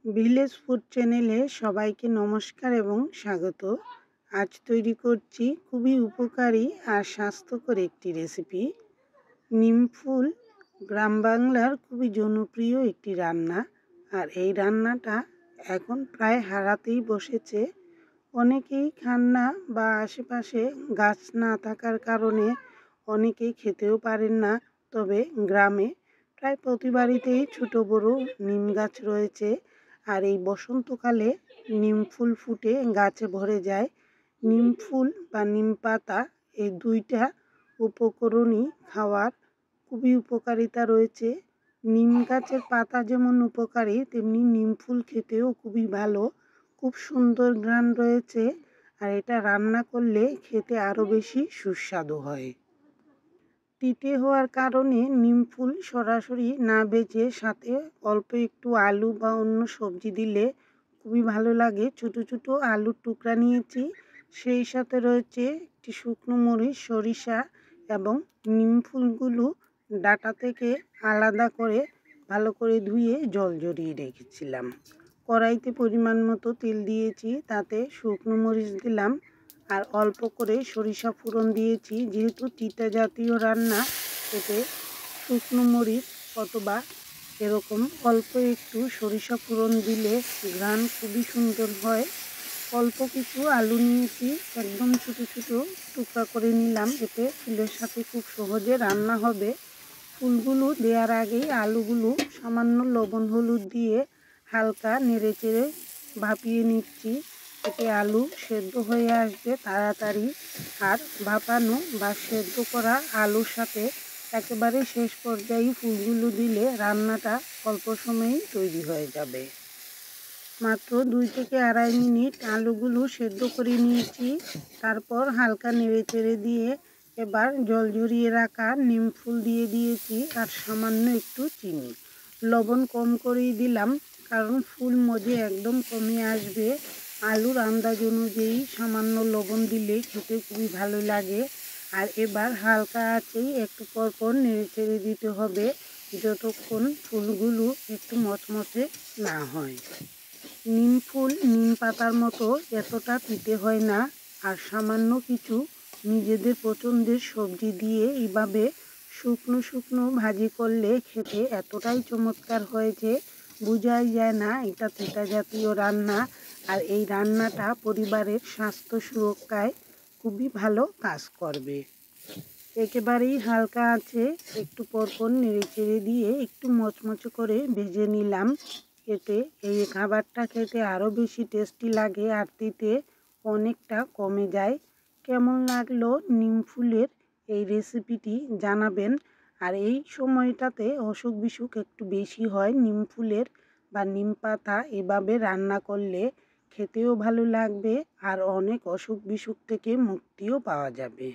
Village food চ্যানেলে সবাইকে নমস্কার এবং স্বাগত। আজ তৈরি করছি খুবই উপকারী আর স্বাস্থ্যকর একটি রেসিপি। নিম ফুল গ্রাম বাংলার খুবই জনপ্রিয় একটি রান্না, আর এই রান্নাটা এখন প্রায় হারাতেই বসেছে। অনেকেই খান না বা আশেপাশে গাছ না থাকার কারণে অনেকেই খেতেও পারেন না। তবে গ্রামে প্রায় প্রতি বাড়িতেই ছোটো বড় নিম গাছ রয়েছে, আর এই বসন্তকালে নিম ফুল ফুটে গাছে ভরে যায়। নিম ফুল বা নিম পাতা এই দুইটা উপকরণই খাওয়ার খুবই উপকারিতা রয়েছে। নিম গাছের পাতা যেমন উপকারী, তেমনি নিম ফুল খেতেও খুবই ভালো, খুব সুন্দর ঘ্রাণ রয়েছে, আর এটা রান্না করলে খেতে আরও বেশি সুস্বাদু হয়। তিতে হওয়ার কারণে নিম ফুল সরাসরি না ভেজে সাথে অল্প একটু আলু বা অন্য সবজি দিলে খুবই ভালো লাগে। ছোটো ছোটো আলুর টুকরা নিয়েছি, সেই সাথে রয়েছে একটি শুকনো মরিচ, সরিষা এবং নিম ফুলগুলো ডাঁটা থেকে আলাদা করে ভালো করে ধুয়ে জল ঝরিয়ে রেখেছিলাম। কড়াইতে পরিমাণ মতো তেল দিয়েছি, তাতে শুকনো মরিচ দিলাম আর অল্প করে সরিষা ফোড়ন দিয়েছি। যেহেতু তিতা জাতীয় রান্না, এতে শুকনো মরিচ অথবা এরকম অল্প একটু সরিষা ফোড়ন দিলে ঘ্রাণ খুবই সুন্দর হয়। অল্প কিছু আলু নিয়েছি, একদম ছোটো ছোটো টুকরা করে নিলাম, এতে ফুলের সাথে খুব সহজে রান্না হবে। ফুলগুলো দেওয়ার আগেই আলুগুলো সামান্য লবণ হলুদ দিয়ে হালকা নেড়ে চেড়ে ভাপিয়ে নিচ্ছি, এতে আলু সেদ্ধ হয়ে আসবে তাড়াতাড়ি। আর ভাপানো বা সেদ্ধ করা আলুর সাথে একেবারে শেষ পর্যায়ে ফুলগুলো দিলে রান্নাটা অল্প সময়েই তৈরি হয়ে যাবে। মাত্র 2 থেকে আড়াই মিনিট আলুগুলো সেদ্ধ করে নিয়েছি, তারপর হালকা নেড়ে চেড়ে দিয়ে এবার জল ঝরিয়ে রাখা নিম ফুল দিয়ে দিয়েছি আর সামান্য একটু চিনি। লবণ কম করেই দিলাম, কারণ ফুল মজে একদম কমে আসবে। আলুর আন্দাজ অনুযায়ী সামান্য লবণ দিলে খেতে খুবই ভালো লাগে। আর এবার হালকা আঁচেই একটু পরপর নেড়ে চেড়ে দিতে হবে, যতক্ষণ ফুলগুলো একটু মচমচে না হয়। নিম ফুল নিম পাতার মতো এতটা তিতে হয় না, আর সামান্য কিছু নিজেদের পছন্দের সবজি দিয়ে এইভাবে শুকনো শুকনো ভাজি করলে খেতে এতটাই চমৎকার হয়েছে, বোঝাই যায় না এটা তিতা জাতীয় রান্না। আর এই রান্নাটা পরিবারের স্বাস্থ্য সুরক্ষায় খুবই ভালো কাজ করবে। একেবারেই হালকা আছে একটু পরপর নেড়ে চেড়ে দিয়ে একটু মচমচে করে ভেজে নিলাম, এতে এই খাবারটা খেতে আরও বেশি টেস্টি লাগে আর তিতে অনেকটা কমে যায়। কেমন লাগলো নিম ফুলের এই রেসিপিটি জানাবেন। আর এই সময়টাতে অসুখ বিসুখ একটু বেশি হয়, নিম ফুলের বা নিম পাতা এভাবে রান্না করলে খেতেও ভালো লাগবে আর অনেক অসুখ বিসুখ থেকে মুক্তিও পাওয়া যাবে।